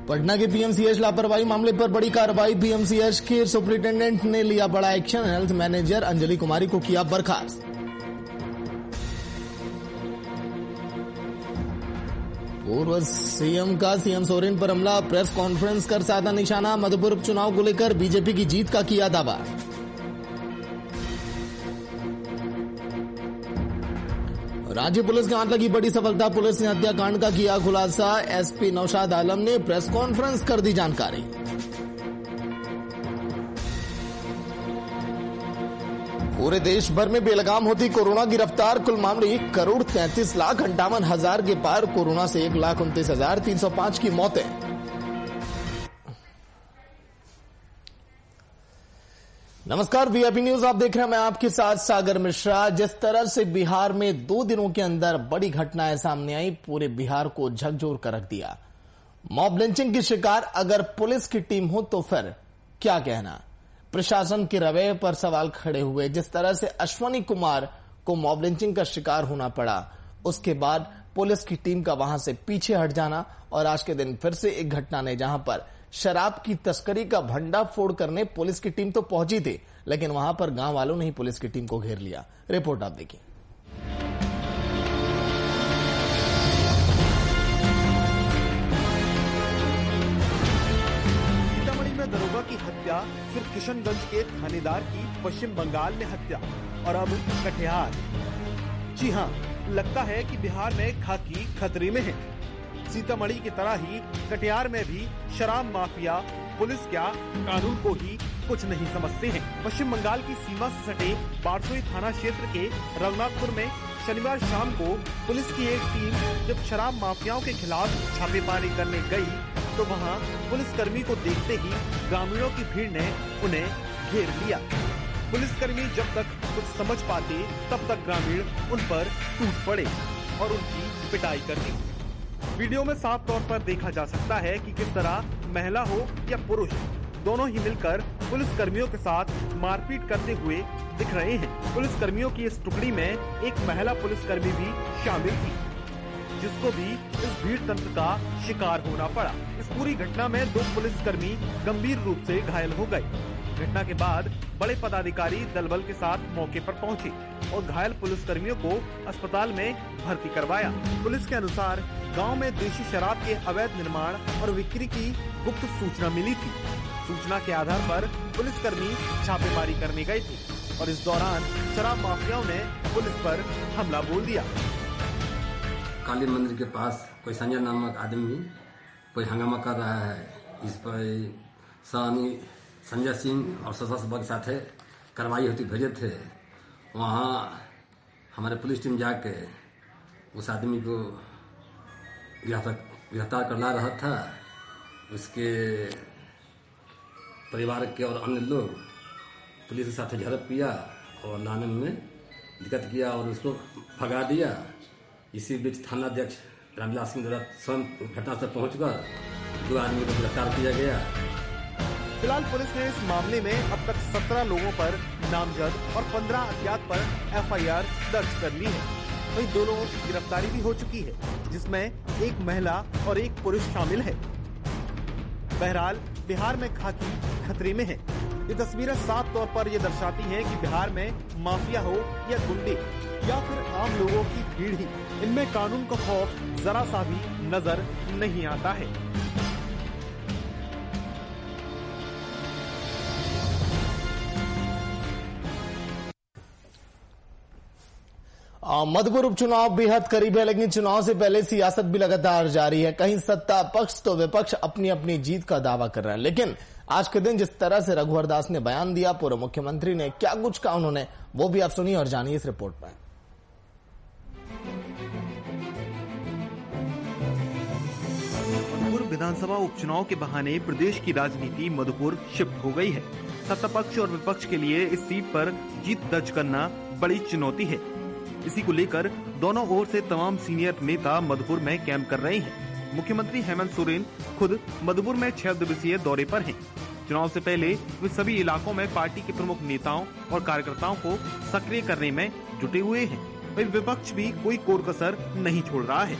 पटना के पीएमसीएच लापरवाही मामले पर बड़ी कार्रवाई। पीएमसीएच के सुपरिंटेंडेंट ने लिया बड़ा एक्शन। हेल्थ मैनेजर अंजलि कुमारी को किया बर्खास्त। पूर्व सीएम का सीएम सोरेन पर हमला। प्रेस कॉन्फ्रेंस कर साधा निशाना। मधुपुर उपचुनाव को लेकर बीजेपी की जीत का किया दावा। राज्य पुलिस के हाथ लगी बड़ी सफलता। पुलिस ने हत्याकांड का किया खुलासा। एसपी नौशाद आलम ने प्रेस कॉन्फ्रेंस कर दी जानकारी। पूरे देश भर में बेलगाम होती कोरोना की रफ्तार। कुल मामले 1,33,58,000 के पार। कोरोना से 1,29,305 की मौतें। नमस्कार, वीआईपी न्यूज आप देख रहे हैं। मैं आपके साथ सागर मिश्रा। जिस तरह से बिहार में 2 दिनों के अंदर बड़ी घटनाएं सामने आई, पूरे बिहार को झकझोर कर रख दिया। मॉब लिंचिंग की शिकार अगर पुलिस की टीम हो तो फिर क्या कहना। प्रशासन के रवैये पर सवाल खड़े हुए। जिस तरह से अश्वनी कुमार को मॉब लिंचिंग का शिकार होना पड़ा, उसके बाद पुलिस की टीम का वहां से पीछे हट जाना, और आज के दिन फिर से एक घटना ने जहां पर शराब की तस्करी का भंडाफोड़ करने पुलिस की टीम तो पहुंची थी, लेकिन वहां पर गांव वालों ने ही पुलिस की टीम को घेर लिया। रिपोर्ट आप देखिए। सीतामढ़ी में दरोगा की हत्या, फिर किशनगंज के थानेदार की पश्चिम बंगाल में हत्या, और अब कटिहार। जी हां, लगता है कि बिहार में खाकी खतरे में है। सीतामढ़ी की तरह ही कटिहार में भी शराब माफिया पुलिस क्या कानून को ही कुछ नहीं समझते हैं। पश्चिम बंगाल की सीमा से सटे बारसोई थाना क्षेत्र के रघुनाथपुर में शनिवार शाम को पुलिस की एक टीम जब शराब माफियाओं के खिलाफ छापेमारी करने गई तो वहां पुलिसकर्मी को देखते ही ग्रामीणों की भीड़ ने उन्हें घेर लिया। पुलिसकर्मी जब तक कुछ समझ पाते तब तक ग्रामीण उन पर टूट पड़े और उनकी पिटाई कर दी। वीडियो में साफ तौर पर देखा जा सकता है कि किस तरह महिला हो या पुरुष, दोनों ही मिलकर पुलिस कर्मियों के साथ मारपीट करते हुए दिख रहे हैं। पुलिस कर्मियों की इस टुकड़ी में एक महिला पुलिसकर्मी भी शामिल थी, जिसको भी इस भीड़ तंत्र का शिकार होना पड़ा। इस पूरी घटना में 2 पुलिसकर्मी गंभीर रूप से घायल हो गए। घटना के बाद बड़े पदाधिकारी दलबल के साथ मौके पर पहुंचे और घायल पुलिसकर्मियों को अस्पताल में भर्ती करवाया। पुलिस के अनुसार गांव में देशी शराब के अवैध निर्माण और बिक्री की गुप्त सूचना मिली थी। सूचना के आधार पर पुलिसकर्मी छापेमारी करने गए थे और इस दौरान शराब माफियाओं ने पुलिस पर हमला बोल दिया। काली मंदिर के पास कोई संजय नामक आदमी कोई हंगामा कर रहा है। इस पर संजय सिंह और सशस्त्र बल के साथ कार्रवाई होती भेजे थे। वहाँ हमारे पुलिस टीम जाके उस आदमी को गिरफ्तार कर ला रहा था। उसके परिवार के और अन्य लोग पुलिस के साथ झड़प किया और लाने में दिक्कत किया और उसको भगा दिया। इसी बीच थानाध्यक्ष रामविलास सिंह द्वारा स्वयं घटनास्थल पहुंचकर 2 आदमी को गिरफ्तार किया गया। फिलहाल पुलिस ने इस मामले में अब तक 17 लोगों पर नामजद और 15 अज्ञात पर एफआईआर दर्ज कर ली है। वहीं 2 लोगों की गिरफ्तारी भी हो चुकी है, जिसमें एक महिला और एक पुरुष शामिल है। बहरहाल बिहार में खाकी खतरे में है। ये तस्वीरें साफ तौर पर ये दर्शाती हैं कि बिहार में माफिया हो या गुंडे या फिर आम लोगों की भीड़ ही, इनमें कानून का खौफ जरा सा भी नजर नहीं आता है। मधुपुर उपचुनाव बेहद करीब है, लेकिन चुनाव से पहले सियासत भी लगातार जारी है। कहीं सत्ता पक्ष तो विपक्ष अपनी अपनी जीत का दावा कर रहे हैं, लेकिन आज के दिन जिस तरह से रघुवर दास ने बयान दिया, पूर्व मुख्यमंत्री ने क्या कुछ कहा उन्होंने, वो भी आप सुनिए और जानिए इस रिपोर्ट में। मधुपुर विधानसभा उपचुनाव के बहाने प्रदेश की राजनीति मधुपुर शिफ्ट हो गई है। सत्ता पक्ष और विपक्ष के लिए इस सीट पर जीत दर्ज करना बड़ी चुनौती है। इसी को लेकर दोनों ओर से तमाम सीनियर नेता मधुपुर में कैंप कर रहे हैं। मुख्यमंत्री हेमंत सोरेन खुद मधुपुर में 6 दिवसीय दौरे पर हैं। चुनाव से पहले वे सभी इलाकों में पार्टी के प्रमुख नेताओं और कार्यकर्ताओं को सक्रिय करने में जुटे हुए हैं। वहीं विपक्ष भी कोई कोर कसर नहीं छोड़ रहा है।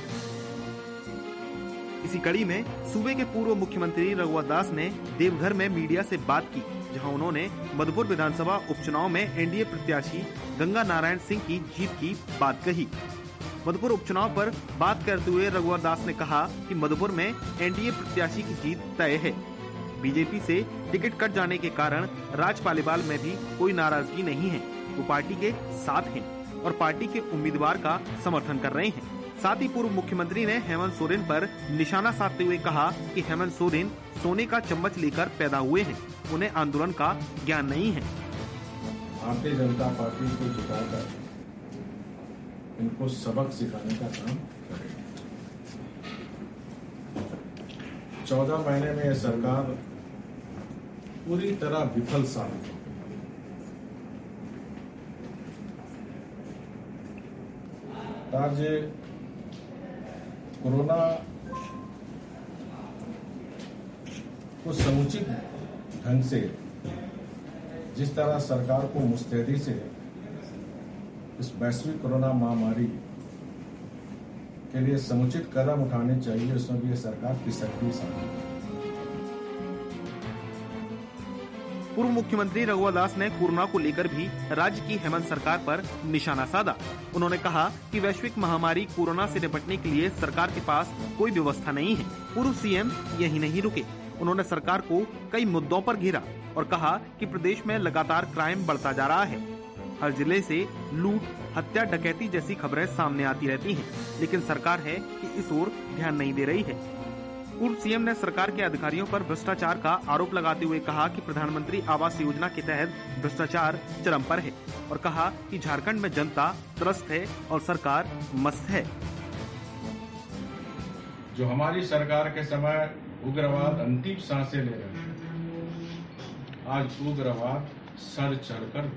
इसी कड़ी में सूबे के पूर्व मुख्यमंत्री रघुवर दास ने देवघर में मीडिया से बात की, जहां उन्होंने मधुपुर विधानसभा उपचुनाव में एनडीए प्रत्याशी गंगा नारायण सिंह की जीत की बात कही। मधुपुर उपचुनाव पर बात करते हुए रघुवर दास ने कहा कि मधुपुर में एनडीए प्रत्याशी की जीत तय है। बीजेपी से टिकट कट जाने के कारण राज पालीवाल में भी कोई नाराजगी नहीं है। वो पार्टी के साथ हैं और पार्टी के उम्मीदवार का समर्थन कर रहे हैं। साथ ही पूर्व मुख्यमंत्री ने हेमंत सोरेन पर निशाना साधते हुए कहा कि हेमंत सोरेन सोने का चम्मच लेकर पैदा हुए हैं, उन्हें आंदोलन का ज्ञान नहीं है। भारतीय जनता पार्टी को जिताकर इनको सबक सिखाने का काम करेगा। 14 महीने में यह सरकार पूरी तरह विफल साबित हो गई। आज कोरोना को समुचित ढंग से जिस तरह सरकार को मुस्तैदी से इस वैश्विक कोरोना महामारी के लिए समुचित कदम उठाने चाहिए, उसमें भी सरकार की सक्रिय शामिल है। पूर्व मुख्यमंत्री रघुवर दास ने कोरोना को लेकर भी राज्य की हेमंत सरकार पर निशाना साधा। उन्होंने कहा कि वैश्विक महामारी कोरोना से निपटने के लिए सरकार के पास कोई व्यवस्था नहीं है। पूर्व सीएम यही नहीं रुके, उन्होंने सरकार को कई मुद्दों पर घेरा और कहा कि प्रदेश में लगातार क्राइम बढ़ता जा रहा है। हर जिले से लूट, हत्या, डकैती जैसी खबरें सामने आती रहती हैं, लेकिन सरकार है कि इस ओर ध्यान नहीं दे रही है। पूर्व सीएम ने सरकार के अधिकारियों पर भ्रष्टाचार का आरोप लगाते हुए कहा कि प्रधानमंत्री आवास योजना के तहत भ्रष्टाचार चरम पर है और कहा कि झारखंड में जनता त्रस्त है और सरकार मस्त है। जो हमारी सरकार के समय उग्रवाद अंतिम सांसें ले रहे थे, आज उग्रवाद सर चढ़कर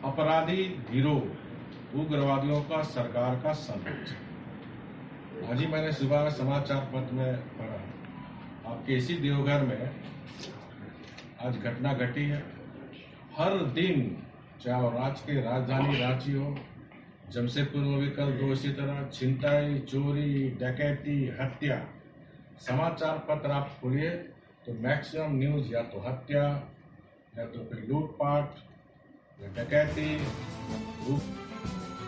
अपराधी गिरोह उग्रवादियों का सरकार का संरक्षण। आज ही मैंने सुबह में समाचार पत्र में पढ़ा, आपके इसी देवघर में आज घटना घटी है। हर दिन, चाहे वो राज्य के राजधानी रांची हो, जमशेदपुर में भी कल 2 इसी तरह छिनताई, चोरी, डकैती, हत्या। समाचार पत्र आप खोलिए तो मैक्सिमम न्यूज या तो हत्या या तो फिर लूटपाट या डकैती।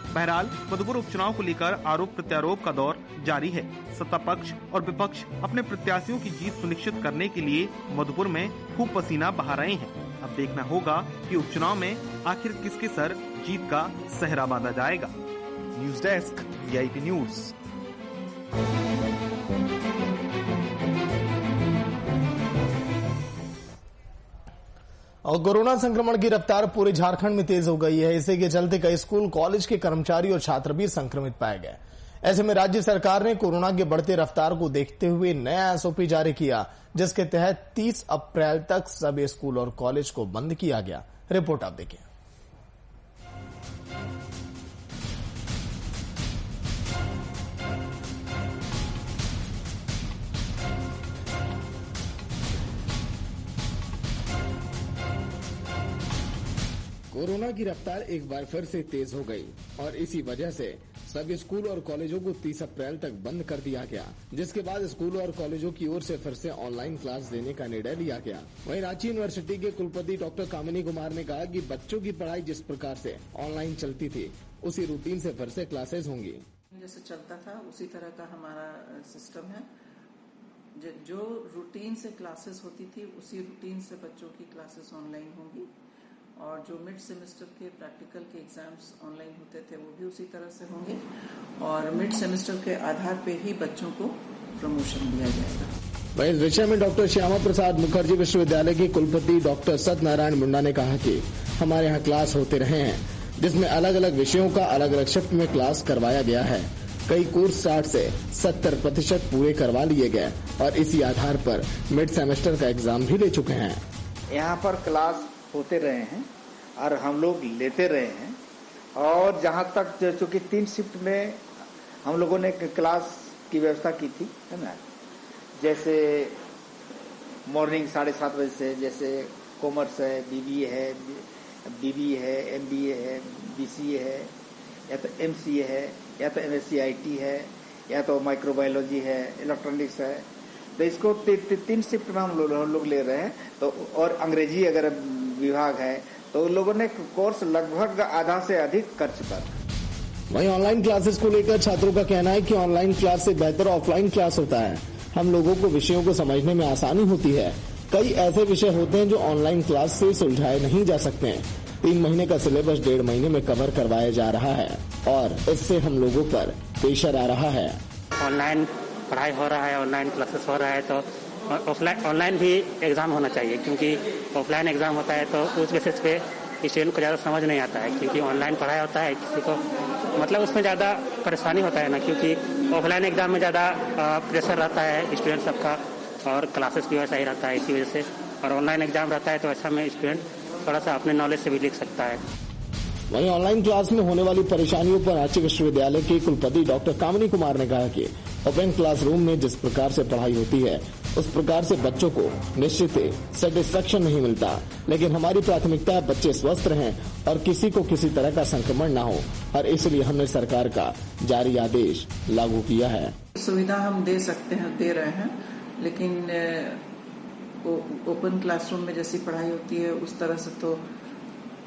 बहरहाल मधुपुर उपचुनाव को लेकर आरोप प्रत्यारोप का दौर जारी है। सत्ता पक्ष और विपक्ष अपने प्रत्याशियों की जीत सुनिश्चित करने के लिए मधुपुर में खूब पसीना बहा रहे हैं। अब देखना होगा कि उपचुनाव में आखिर किसके सर जीत का सहरा बांधा जाएगा। News desk, VIP news. और कोरोना संक्रमण की रफ्तार पूरे झारखंड में तेज हो गई है। इसी के चलते कई स्कूल, कॉलेज के कर्मचारी और छात्र भी संक्रमित पाए गए। ऐसे में राज्य सरकार ने कोरोना के बढ़ते रफ्तार को देखते हुए नया SOP जारी किया, जिसके तहत 30 अप्रैल तक सभी स्कूल और कॉलेज को बंद किया गया। रिपोर्ट आप देखिए। कोरोना की रफ्तार एक बार फिर से तेज हो गई और इसी वजह से सभी स्कूल और कॉलेजों को 30 अप्रैल तक बंद कर दिया गया, जिसके बाद स्कूल और कॉलेजों की ओर से फिर से ऑनलाइन क्लास देने का निर्णय लिया गया। वहीं रांची यूनिवर्सिटी के कुलपति डॉक्टर कामिनी कुमार ने कहा कि बच्चों की पढ़ाई जिस प्रकार से ऑनलाइन चलती थी, उसी रूटीन से फिर से क्लासेज होंगी। जैसे चलता था उसी तरह का हमारा सिस्टम है। जो रूटीन से क्लासेस होती थी, उसी रूटीन से बच्चों की क्लासेस ऑनलाइन होंगी और जो मिड सेमेस्टर के प्रैक्टिकल के एग्जाम्स ऑनलाइन होते थे वो भी उसी तरह से होंगे और मिड सेमेस्टर के आधार पे ही बच्चों को प्रमोशन दिया जाएगा। वहीं इस विषय में डॉक्टर श्यामा प्रसाद मुखर्जी विश्वविद्यालय के कुलपति डॉक्टर सत्यनारायण मुंडा ने कहा कि हमारे यहाँ क्लास होते रहे हैं, जिसमें अलग अलग विषयों का अलग अलग शिफ्ट में क्लास करवाया गया है। कई कोर्स 60 से 70% पूरे करवा लिए गए और इसी आधार पर मिड सेमेस्टर का एग्जाम भी ले चुके हैं। यहाँ पर क्लास होते रहे हैं और हम लोग लेते रहे हैं और जहाँ तक चूंकि 3 शिफ्ट में हम लोगों ने क्लास की व्यवस्था की थी, है ना। जैसे मॉर्निंग 7:30 बजे से, जैसे कॉमर्स है, BBA है, MBA है, BCA है, या तो MCA है, या तो MSc IT है, या तो माइक्रोबायोलॉजी है, इलेक्ट्रॉनिक्स है। तो इसको 3 शिफ्ट में हम लोग ले रहे हैं। तो और अंग्रेजी अगर विभाग है तो लोगों ने कोर्स लगभग आधा से अधिक कर चुका था। वहीं ऑनलाइन क्लासेस को लेकर छात्रों का कहना है कि ऑनलाइन क्लास से बेहतर ऑफलाइन क्लास होता है। हम लोगों को विषयों को समझने में आसानी होती है। कई ऐसे विषय होते हैं जो ऑनलाइन क्लास से सुलझाए नहीं जा सकते हैं। 3 महीने का सिलेबस 1.5 महीने में कवर करवाया जा रहा है और इससे हम लोगों पर प्रेशर आ रहा है। ऑनलाइन पढ़ाई हो रहा है, ऑनलाइन क्लासेस हो रहा है, तो ऑनलाइन भी एग्जाम होना चाहिए, क्योंकि ऑफलाइन एग्जाम होता है तो उस बेसिस पे स्टूडेंट को ज़्यादा समझ नहीं आता है। क्योंकि ऑनलाइन पढ़ाई होता है किसी को मतलब उसमें ज़्यादा परेशानी होता है ना, क्योंकि ऑफलाइन एग्जाम में ज़्यादा प्रेशर रहता है स्टूडेंट सबका और क्लासेस भी वैसा ही रहता है इसी वजह से। और ऑनलाइन एग्जाम रहता है तो ऐसा में स्टूडेंट थोड़ा सा अपने नॉलेज से भी लिख सकता है। वहीं ऑनलाइन क्लास में होने वाली परेशानियों पर रांची विश्वविद्यालय के कुलपति डॉक्टर कामिनी कुमार ने कहा कि ओपन क्लासरूम में जिस प्रकार से पढ़ाई होती है उस प्रकार से बच्चों को निश्चित सेटिस्फेक्शन नहीं मिलता, लेकिन हमारी प्राथमिकता बच्चे स्वस्थ रहें और किसी को किसी तरह का संक्रमण न हो, और इसलिए हमने सरकार का जारी आदेश लागू किया है। सुविधा हम दे सकते हैं, दे रहे हैं, लेकिन ओपन क्लासरूम में जैसी पढ़ाई होती है उस तरह से तो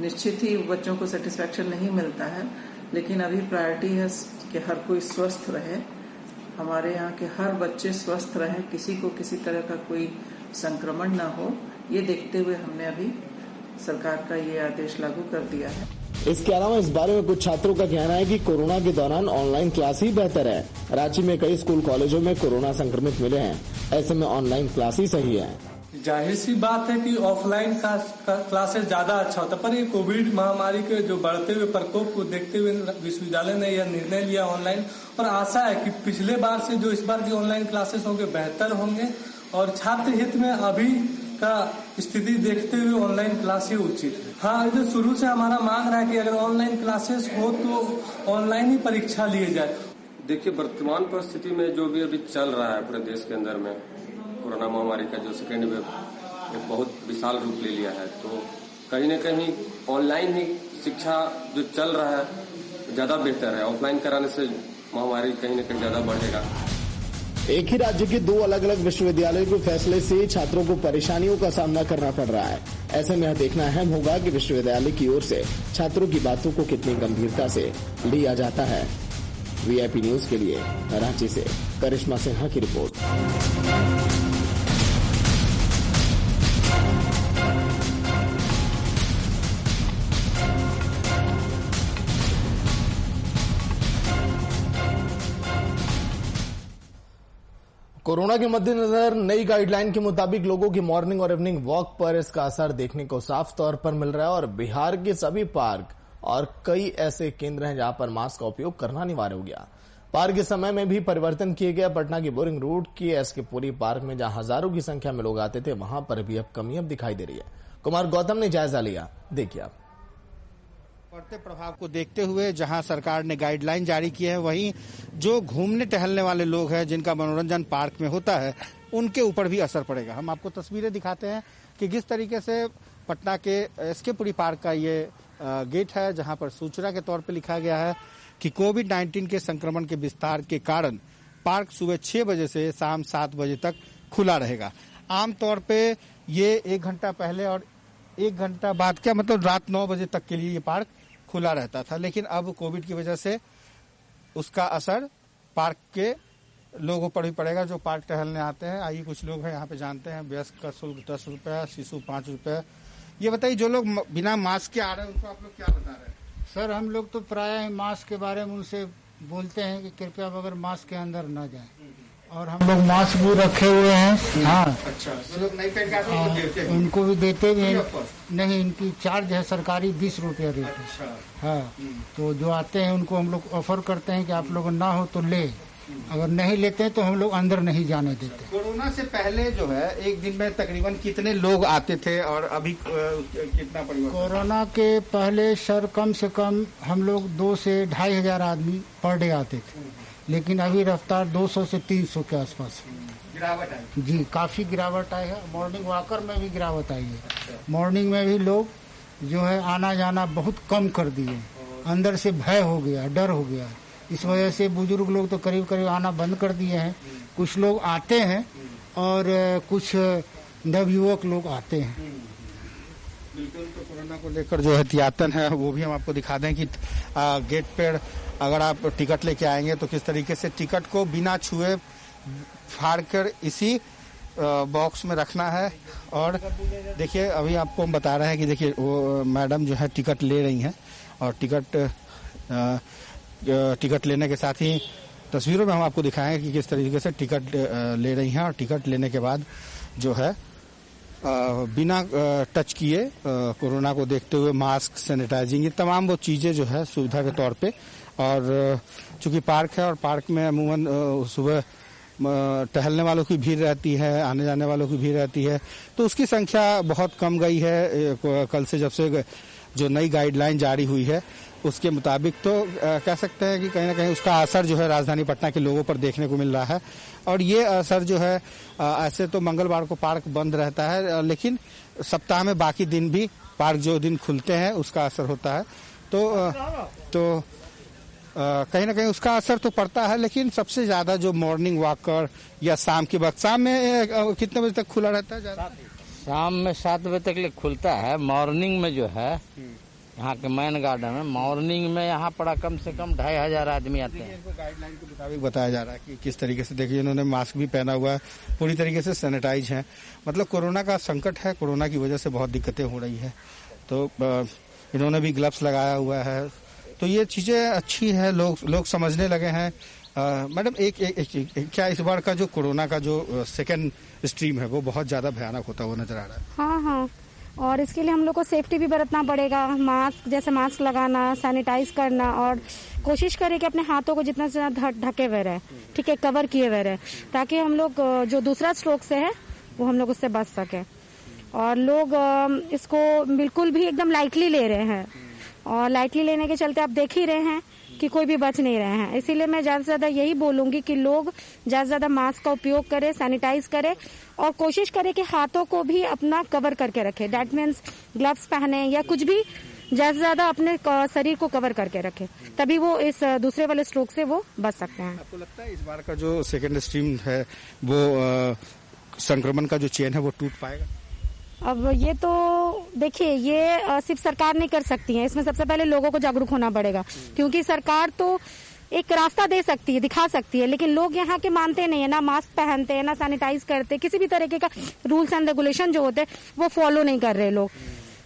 निश्चित ही बच्चों को सेटिस्फेक्शन नहीं मिलता है। लेकिन अभी प्रायोरिटी है कि हर कोई स्वस्थ रहे, हमारे यहाँ के हर बच्चे स्वस्थ रहे, किसी को किसी तरह का कोई संक्रमण ना हो, ये देखते हुए हमने अभी सरकार का ये आदेश लागू कर दिया है। इसके अलावा इस बारे में कुछ छात्रों का कहना है कि कोरोना के दौरान ऑनलाइन क्लास ही बेहतर है। रांची में कई स्कूल कॉलेजों में कोरोना संक्रमित मिले हैं, ऐसे में ऑनलाइन क्लास ही सही है। जाहिर सी बात है कि ऑफलाइन क्लासेस ज्यादा अच्छा होता, पर ये कोविड महामारी के जो बढ़ते हुए प्रकोप को देखते हुए विश्वविद्यालय ने यह निर्णय लिया ऑनलाइन, और आशा है कि पिछले बार से जो इस बार की ऑनलाइन क्लासेस होंगे बेहतर होंगे, और छात्र हित में अभी का स्थिति देखते हुए ऑनलाइन क्लास ही उचित है। हाँ, जो शुरू से हमारा मांग रहा है कि अगर ऑनलाइन क्लासेस हो तो ऑनलाइन ही परीक्षा लिए जाए। देखिए, वर्तमान परिस्थिति में जो भी अभी चल रहा है पूरे देश के अंदर में कोरोना महामारी का जो सेकेंड वेव एक बहुत विशाल रूप ले लिया है, तो कहीं न कहीं ऑनलाइन ही शिक्षा जो चल रहा है ज्यादा बेहतर है। ऑफलाइन कराने से महामारी कहीं न कहीं ज्यादा बढ़ेगा। एक ही राज्य के 2 अलग अलग विश्वविद्यालयों के फैसले से छात्रों को परेशानियों का सामना करना पड़ रहा है। ऐसे में यह देखना अहम होगा कि विश्वविद्यालय की ओर से छात्रों की बातों को कितनी गंभीरता से लिया जाता है। वीआईपी न्यूज के लिए रांची से करिश्मा सिन्हा की रिपोर्ट। कोरोना के मद्देनजर नई गाइडलाइन के मुताबिक लोगों की मॉर्निंग और इवनिंग वॉक पर इसका असर देखने को साफ तौर पर मिल रहा है, और बिहार के सभी पार्क और कई ऐसे केंद्र हैं जहां पर मास्क का उपयोग करना अनिवार्य हो गया। पार्क के समय में भी परिवर्तन किए गए। पटना की बोरिंग रोड के एसके पुरी पार्क में जहां हजारों की संख्या में लोग आते थे, वहां पर भी अब कमी अब दिखाई दे रही है। कुमार गौतम ने जायजा लिया, देखिए आप। बढ़ते प्रभाव को देखते हुए जहां सरकार ने गाइडलाइन जारी की है, वहीं जो घूमने टहलने वाले लोग हैं जिनका मनोरंजन पार्क में होता है, उनके ऊपर भी असर पड़ेगा। हम आपको तस्वीरें दिखाते हैं कि किस तरीके से पटना के एसके पुरी पार्क का ये गेट है, जहां पर सूचना के तौर पर लिखा गया है कि कोविड-19 के संक्रमण के विस्तार के कारण पार्क सुबह 6 बजे से शाम 7 बजे तक खुला रहेगा। आमतौर पे ये 1 घंटा पहले और 1 घंटा बाद, क्या मतलब रात 9 बजे तक के लिए ये पार्क खुला रहता था, लेकिन अब कोविड की वजह से उसका असर पार्क के लोगों पर भी पड़ेगा जो पार्क टहलने आते हैं। आइए कुछ लोग हैं यहाँ पे जानते हैं। वयस्क का शुल्क 10 रुपया, शिशु 5 रुपये। ये बताइए, जो लोग बिना मास्क के आ रहे हैं उनको आप लोग क्या बता रहे हैं? सर, हम लोग तो प्राय मास्क के बारे में उनसे बोलते हैं कि कृपया बगैर मास्क के अंदर न जाएं, और हम लोग मास्क भी रखे हुए हैं। हाँ, अच्छा, तो लोग नहीं पहन के देते हैं? उनको भी देते भी हैं। नहीं, इनकी चार्ज है सरकारी 20 रुपया रेट है। अच्छा। हाँ, तो जो आते हैं उनको हम लोग ऑफर करते हैं कि आप लोग ना हो तो ले, अगर नहीं लेते हैं तो हम लोग अंदर नहीं जाने देते। कोरोना से पहले जो है एक दिन में तकरीबन कितने लोग आते थे और अभी कितना परिवर्तन? कोरोना के पहले सर कम से कम हम लोग 2 से 2,500 हजार आदमी पर डे आते थे, लेकिन अभी रफ्तार 200 से 300 के आसपास गिरावट आई जी, काफी गिरावट आई है। मॉर्निंग वॉकर में भी गिरावट आई है। मॉर्निंग में भी लोग जो है आना जाना बहुत कम कर दिए। अंदर से भय हो गया, डर हो गया इस वजह से बुजुर्ग लोग तो करीब करीब आना बंद कर दिए हैं। कुछ लोग आते हैं और कुछ नवयुवक लोग आते हैं। बिल्कुल, तो कोरोना को लेकर जो एहतियातन है वो भी हम आपको दिखा दें कि गेट पर अगर आप टिकट लेके आएंगे तो किस तरीके से टिकट को बिना छुए फाड़ कर इसी बॉक्स में रखना है। और देखिए अभी आपको हम बता रहे हैं कि देखिए वो मैडम जो है टिकट ले रही हैं और टिकट लेने के साथ ही तस्वीरों में हम आपको दिखाएंगे कि किस तरीके से टिकट ले रही हैं। और टिकट लेने के बाद जो है बिना टच किए कोरोना को देखते हुए मास्क, सैनिटाइजिंग, ये तमाम वो चीजें जो है सुविधा के तौर पे। और चूंकि पार्क है और पार्क में अमूमन सुबह टहलने वालों की भीड़ रहती है, आने जाने वालों की भीड़ रहती है, तो उसकी संख्या बहुत कम गई है कल से, जब से जो नई गाइडलाइन जारी हुई है उसके मुताबिक। तो कह सकते हैं कि कहीं ना कहीं उसका असर जो है राजधानी पटना के लोगों पर देखने को मिल रहा है। और ये असर जो है ऐसे तो मंगलवार को पार्क बंद रहता है, लेकिन सप्ताह में बाकी दिन भी पार्क जो दिन खुलते हैं उसका असर होता है। तो कहीं ना कहीं उसका असर तो पड़ता है, लेकिन सबसे ज्यादा जो मॉर्निंग वॉकर या शाम के वक्त, शाम में कितने बजे तक खुला रहता है? शाम में 7 बजे तक खुलता है। मॉर्निंग में जो है यहाँ के मैन गार्डन में मॉर्निंग में यहाँ पर कम से कम 2500 आदमी आते हैं। इनको गाइडलाइन के मुताबिक बताया जा रहा है कि किस तरीके से, देखिए इन्होंने मास्क भी पहना हुआ है, पूरी तरीके से सैनिटाइज है। मतलब कोरोना का संकट है, कोरोना की वजह से बहुत दिक्कतें हो रही है। तो इन्होंने भी ग्लव्स लगाया हुआ है, तो ये चीजें अच्छी है, लोग समझने लगे हैं। मैडम एक क्या इस बार का जो कोरोना का जो सेकेंड स्ट्रीम है वो बहुत ज्यादा भयानक होता हुआ नजर आ रहा है? हाँ, और इसके लिए हम लोग को सेफ्टी भी बरतना पड़ेगा। मास्क लगाना, सैनिटाइज करना, और कोशिश करें कि अपने हाथों को जितना से ज्यादा ढके हुए रहे, ठीक है, कवर किए हुए रहे, ताकि हम लोग जो दूसरा स्ट्रोक से है वो हम लोग उससे बच सके। और लोग इसको बिल्कुल भी एकदम लाइटली ले रहे हैं, और लाइटली लेने के चलते आप देख ही रहे हैं कि कोई भी बच नहीं रहे हैं। इसीलिए मैं ज्यादा से ज्यादा यही बोलूंगी कि लोग ज्यादा से ज्यादा मास्क का उपयोग करें, सैनिटाइज करें, और कोशिश करें कि हाथों को भी अपना कवर करके रखें। दैट मीन्स ग्लव्स पहने या कुछ भी, ज्यादा से ज्यादा अपने शरीर को कवर करके रखें, तभी वो इस दूसरे वाले स्ट्रोक से वो बच सकते हैं। आपको लगता है इस बार का जो सेकेंड स्ट्रीम है वो संक्रमण का जो चेन है वो टूट पाएगा? अब ये तो देखिए, ये सिर्फ सरकार नहीं कर सकती है, इसमें सबसे पहले लोगों को जागरूक होना पड़ेगा। क्योंकि सरकार तो एक रास्ता दे सकती है, दिखा सकती है, लेकिन लोग यहाँ के मानते नहीं है, ना मास्क पहनते हैं, ना सैनिटाइज करते, किसी भी तरीके का रूल्स एंड रेगुलेशन जो होते हैं वो फॉलो नहीं कर रहे लोग।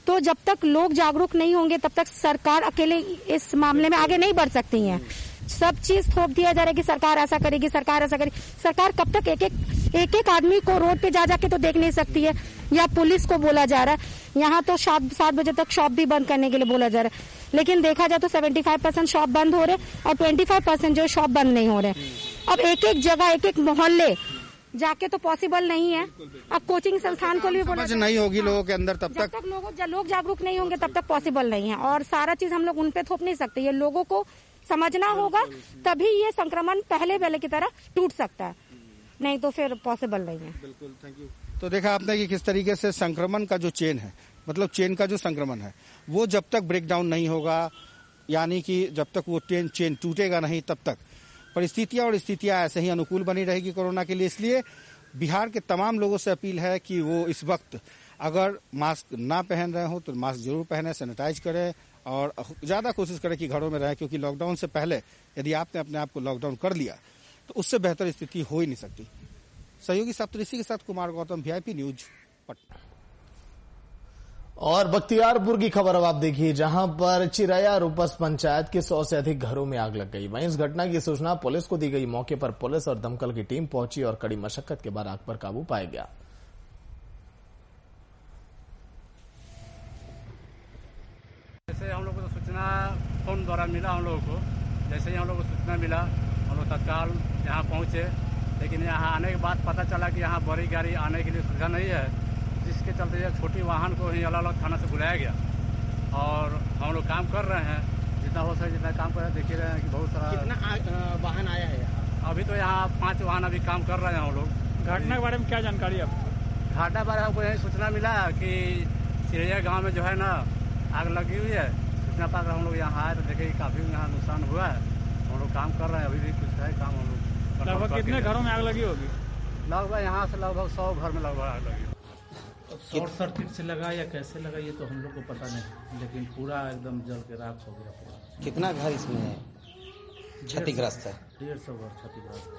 तो जब तक लोग जागरूक नहीं होंगे तब तक सरकार अकेले इस मामले में आगे नहीं बढ़ सकती है। सब चीज थोप दिया जा रहा है कि सरकार ऐसा करेगी, सरकार ऐसा करेगी। सरकार कब तक एक एक आदमी को रोड पे जा जाके तो देख नहीं सकती है, या पुलिस को बोला जा रहा है। यहाँ तो 7 बजे तक शॉप भी बंद करने के लिए बोला जा रहा है, लेकिन देखा जाए तो 75% शॉप बंद हो रहे और 25% जो शॉप बंद नहीं हो रहे। अब एक एक जगह, एक एक मोहल्ले जाके तो पॉसिबल नहीं है। अब कोचिंग संस्थान को भी बोला नहीं होगी लोगों के अंदर, तब तक लोग जागरूक नहीं होंगे तब तक पॉसिबल नहीं है। और सारा चीज हम लोग उन पे थोप नहीं सकते, ये लोगों को समझना होगा, तभी ये संक्रमण पहले की तरह टूट सकता है, नहीं तो फिर पॉसिबल नहीं है। बिल्कुल, थैंक यू। तो देखा आपने कि किस तरीके से संक्रमण का जो चेन है, मतलब चेन का जो संक्रमण है वो जब तक ब्रेक डाउन नहीं होगा, यानी कि जब तक वो चेन टूटेगा नहीं, तब तक परिस्थितियां और स्थितियां ऐसे ही अनुकूल बनी रहेगी कोरोना के लिए। इसलिए बिहार के तमाम लोगों से अपील है कि वो इस वक्त अगर मास्क ना पहन रहे हो तो मास्क जरूर पहने, सैनिटाइज करें और ज्यादा कोशिश करें कि घरों में रहें, क्योंकि लॉकडाउन से पहले यदि आपने अपने आप को लॉकडाउन कर लिया तो उससे बेहतर स्थिति हो ही नहीं सकती। सहयोगी सप्तऋषि के साथ कुमार गौतम, VIP न्यूज पटना। और बख्तियारपुर की खबर अब आप देखिए, जहां पर चिरैया रूपस पंचायत के 100 से अधिक घरों में आग लग गई। वहीं इस घटना की सूचना पुलिस को दी गई। मौके पर पुलिस और दमकल की टीम पहुंची और कड़ी मशक्कत के बाद आग पर काबू पाया गया। जैसे हम लोग को सूचना फोन द्वारा मिला, हम लोगों को जैसे ही हम लोग को सूचना मिला हम लोग तत्काल यहाँ पहुँचे, लेकिन यहाँ आने के बाद पता चला कि यहाँ बड़ी गाड़ी आने के लिए सुविधा नहीं है, जिसके चलते यह छोटी वाहन को ही अलग अलग थाना से बुलाया गया। और हम लोग काम कर रहे हैं, जितना हो सके जितना काम कर रहे हैं। देख ही रहे हैं कि बहुत सारा कितना वाहन आया है यहाँ? अभी तो यहाँ 5 वाहन अभी काम कर रहे हैं हम लोग। घटना के बारे में क्या जानकारी है आपको? घटना के बारे में हमको यही सूचना मिला कि चिरैया गाँव में जो है ना आग लगी हुई है। सूचना पाकर हम लोग यहाँ आए तो देखे कि काफी यहाँ नुकसान हुआ है। हम लोग काम कर रहे हैं, अभी भी कुछ है काम हम लोग। लगभग कितने घरों में आग लगी होगी? लगभग यहाँ से लगभग 100 घर में लगभग आग लगी। शॉर्ट सर्किट से लगा या कैसे लगा ये तो हम लोग को पता नहीं, लेकिन पूरा एकदम जल के राख हो गया पूरा। कितना घर इसमें क्षतिग्रस्त है? 150 घर क्षतिग्रस्त।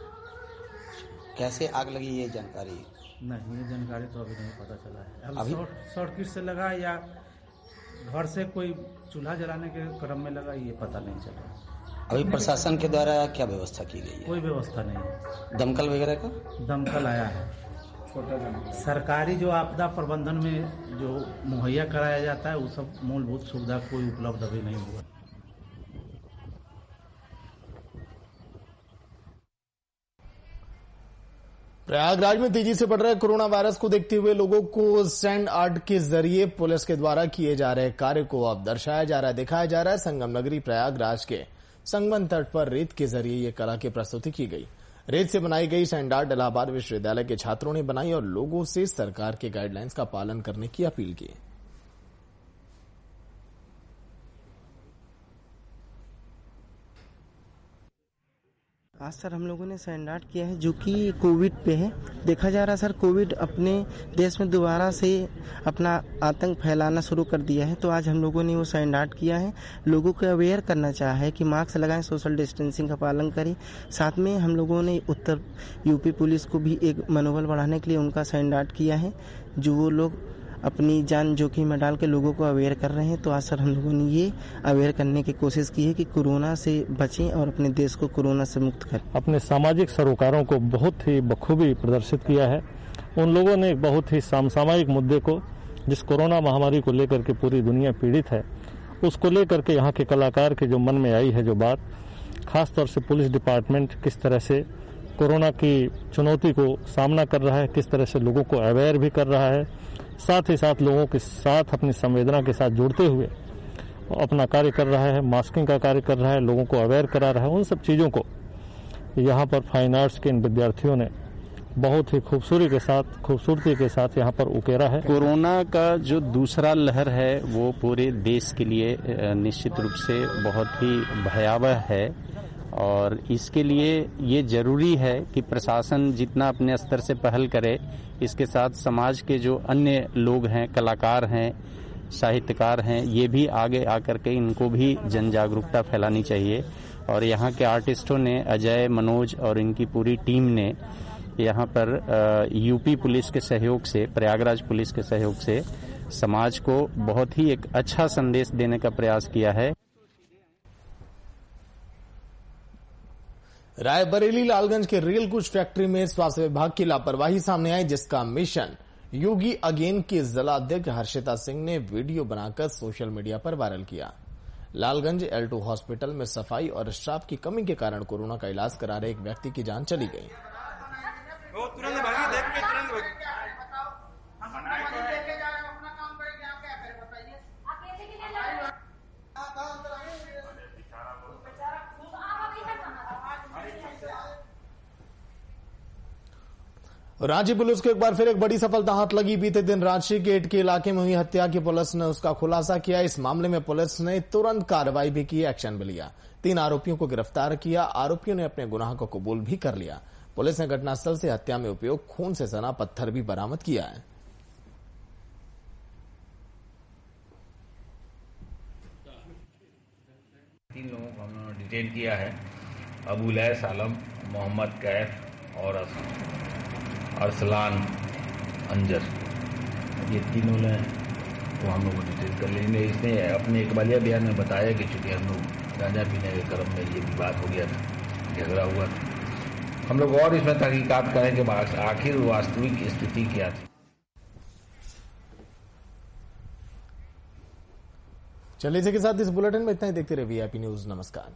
कैसे आग लगी ये जानकारी नहीं, ये जानकारी तो अभी नहीं पता चला है। अब शॉर्ट सर्किट से लगा या घर से कोई चूल्हा जलाने के क्रम में लगा ये पता नहीं चला। अभी प्रशासन के द्वारा क्या व्यवस्था की गई है? कोई व्यवस्था नहीं है। दमकल वगैरह का? दमकल आया है। सरकारी जो आपदा प्रबंधन में जो मुहैया कराया जाता है वो सब मूलभूत सुविधा कोई उपलब्ध अभी नहीं हुआ। प्रयागराज में तेजी से बढ़ रहे कोरोना वायरस को देखते हुए लोगों को सैंड आर्ट के जरिए पुलिस के द्वारा किए जा रहे कार्य को अब दर्शाया जा रहा है, दिखाया जा रहा है। संगम नगरी प्रयागराज के संगम तट पर रेत के जरिए ये कला की प्रस्तुति की गई। रेत से बनाई गई सैंड आर्ट इलाहाबाद विश्वविद्यालय के छात्रों ने बनाई और लोगों से सरकार के गाइडलाइंस का पालन करने की अपील की। आज सर हम लोगों ने सैंड आर्ट किया है जो कि कोविड पे है। देखा जा रहा है सर कोविड अपने देश में दोबारा से अपना आतंक फैलाना शुरू कर दिया है, तो आज हम लोगों ने वो सैंड आर्ट किया है। लोगों को अवेयर करना चाहा है कि मास्क लगाएं, सोशल डिस्टेंसिंग का पालन करें। साथ में हम लोगों ने उत्तर यूपी पुलिस को भी एक मनोबल बढ़ाने के लिए उनका सैंड आर्ट किया है, जो वो लोग अपनी जान जोखिम में डाल के लोगों को अवेयर कर रहे हैं। तो आज सर हम लोगों ने ये अवेयर करने की कोशिश की है कि कोरोना से बचें और अपने देश को कोरोना से मुक्त करें। अपने सामाजिक सरोकारों को बहुत ही बखूबी प्रदर्शित किया है। उन लोगों ने एक बहुत ही समसामयिक मुद्दे को, जिस कोरोना महामारी को लेकर के पूरी दुनिया पीड़ित है, उसको लेकर के यहाँ के कलाकार के जो मन में आई है जो बात, खासतौर से पुलिस डिपार्टमेंट किस तरह से कोरोना की चुनौती को सामना कर रहा है, किस तरह से लोगों को अवेयर भी कर रहा है, साथ ही साथ लोगों के साथ अपनी संवेदना के साथ जुड़ते हुए अपना कार्य कर रहा है, मास्किंग का कार्य कर रहा है, लोगों को अवेयर करा रहा है। उन सब चीज़ों को यहाँ पर फाइन आर्ट्स के इन विद्यार्थियों ने बहुत ही खूबसूरती के साथ यहाँ पर उकेरा है। कोरोना का जो दूसरा लहर है वो पूरे देश के लिए निश्चित रूप से बहुत ही भयावह है और इसके लिए ये जरूरी है कि प्रशासन जितना अपने स्तर से पहल करे, इसके साथ समाज के जो अन्य लोग हैं, कलाकार हैं, साहित्यकार हैं, ये भी आगे आकर के इनको भी जन जागरूकता फैलानी चाहिए। और यहाँ के आर्टिस्टों ने, अजय, मनोज और इनकी पूरी टीम ने यहाँ पर यूपी पुलिस के सहयोग से, प्रयागराज पुलिस के सहयोग से समाज को बहुत ही एक अच्छा संदेश देने का प्रयास किया है। रायबरेली लालगंज के रेल कुछ फैक्ट्री में स्वास्थ्य विभाग की लापरवाही सामने आई, जिसका मिशन योगी अगेन के जिलाध्यक्ष हर्षिता सिंह ने वीडियो बनाकर सोशल मीडिया पर वायरल किया। लालगंज L2 हॉस्पिटल में सफाई और स्टाफ की कमी के कारण कोरोना का इलाज करा रहे एक व्यक्ति की जान चली गई। रांची पुलिस को एक बार फिर एक बड़ी सफलता हाथ लगी। बीते दिन रांची गेट के इलाके में हुई हत्या की पुलिस ने उसका खुलासा किया। इस मामले में पुलिस ने तुरंत कार्रवाई भी की, एक्शन भी लिया। 3 आरोपियों को गिरफ्तार किया। आरोपियों ने अपने गुनाह को कबूल भी कर लिया। पुलिस ने घटनास्थल से हत्या में उपयोग खून से सना पत्थर भी बरामद किया है। तीन लोगों को हमने डिटेन किया है, अबुलैस आलम, मोहम्मद कैफ और अरसलान अंजर। ये तीनों ने तो हम लोग को डिटेन कर लेंगे। इसने अपने इकबालिया बयान में बताया कि चूंकि हम लोग गांजा पीने के क्रम में ये विवाद हो गया था, झगड़ा हुआ था। हम लोग और इसमें तहकीकात करें कि आखिर वास्तविक स्थिति क्या थी। चलिए, इसके साथ इस बुलेटिन में इतना ही। देखते रहिए VIP न्यूज। नमस्कार।